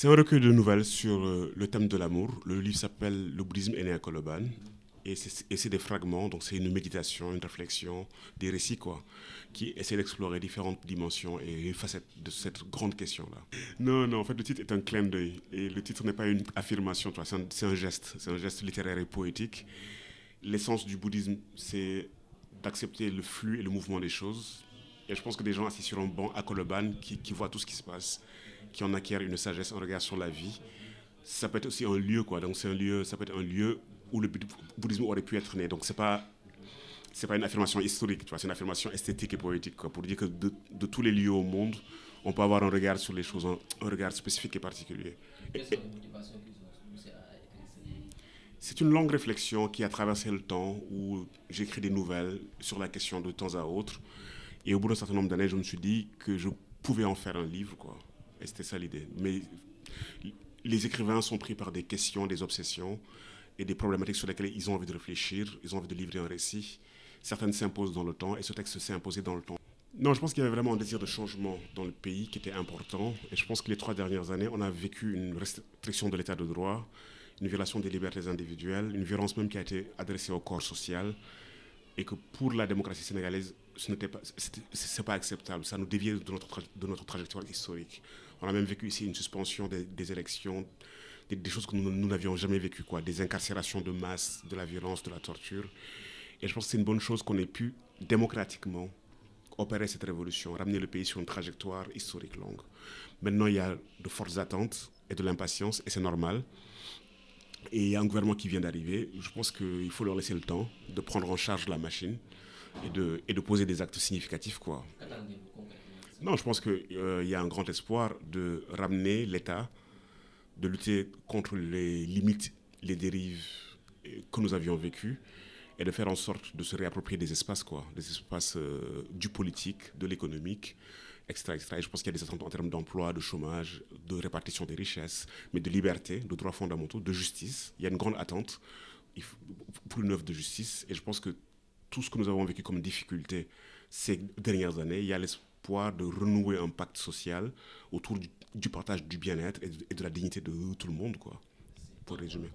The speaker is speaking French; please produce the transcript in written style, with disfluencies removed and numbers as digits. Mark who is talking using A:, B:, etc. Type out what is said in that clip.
A: C'est un recueil de nouvelles sur le thème de l'amour. Le livre s'appelle Le bouddhisme est né à Koloban. Et c'est des fragments, donc c'est une méditation, une réflexion, des récits, quoi, qui essaient d'explorer différentes dimensions et facettes de cette grande question-là. Non, non, en fait, le titre est un clin d'œil. Et le titre n'est pas une affirmation, tu vois, c'est un geste. C'est un geste littéraire et poétique. L'essence du bouddhisme, c'est d'accepter le flux et le mouvement des choses. Et je pense que des gens assis sur un banc à Koloban, qui voient tout ce qui se passe, qui en acquièrent une sagesse, un regard sur la vie, ça peut être aussi un lieu, quoi. Donc c'est un lieu, ça peut être un lieu où le bouddhisme aurait pu être né. Donc c'est pas une affirmation historique, tu vois, c'est une affirmation esthétique et poétique, quoi, pour dire que de tous les lieux au monde, on peut avoir un regard sur les choses, un regard spécifique et particulier.
B: Quelles sont les motivations qui vous ont poussé à écrire ce livre?
A: C'est une longue réflexion qui a traversé le temps, où j'écris des nouvelles sur la question de temps à autre. Et au bout d'un certain nombre d'années, je me suis dit que je pouvais en faire un livre, quoi. Et c'était ça l'idée. Mais les écrivains sont pris par des questions, des obsessions et des problématiques sur lesquelles ils ont envie de réfléchir, ils ont envie de livrer un récit. Certaines s'imposent dans le temps et ce texte s'est imposé dans le temps. Non, je pense qu'il y avait vraiment un désir de changement dans le pays qui était important. Et je pense que les 3 dernières années, on a vécu une restriction de l'état de droit, une violation des libertés individuelles, une violence même qui a été adressée au corps social. Et que pour la démocratie sénégalaise, c'est pas acceptable. Ça nous dévie de notre trajectoire historique. On a même vécu ici une suspension des élections, des choses que nous n'avions jamais vécues, quoi. Des incarcérations de masse, de la violence, de la torture. Et je pense que c'est une bonne chose qu'on ait pu démocratiquement opérer cette révolution, ramener le pays sur une trajectoire historique longue. Maintenant, il y a de fortes attentes et de l'impatience, et c'est normal. Et il y a un gouvernement qui vient d'arriver. Je pense qu'il faut leur laisser le temps de prendre en charge la machine et de poser des actes significatifs, quoi.
B: Qu'attendez-vous concrètement?
A: Non, je pense qu'il y a un grand espoir de ramener l'État, de lutter contre les limites, les dérives que nous avions vécues et de faire en sorte de se réapproprier des espaces, quoi, des espaces du politique, de l'économique, etc., etc. Et je pense qu'il y a des attentes en termes d'emploi, de chômage, de répartition des richesses, mais de liberté, de droits fondamentaux, de justice. Il y a une grande attente pour une œuvre de justice. Et je pense que tout ce que nous avons vécu comme difficulté ces dernières années, il y a l'espoir de renouer un pacte social autour du partage du bien-être et de la dignité de tout le monde, quoi, pour résumer.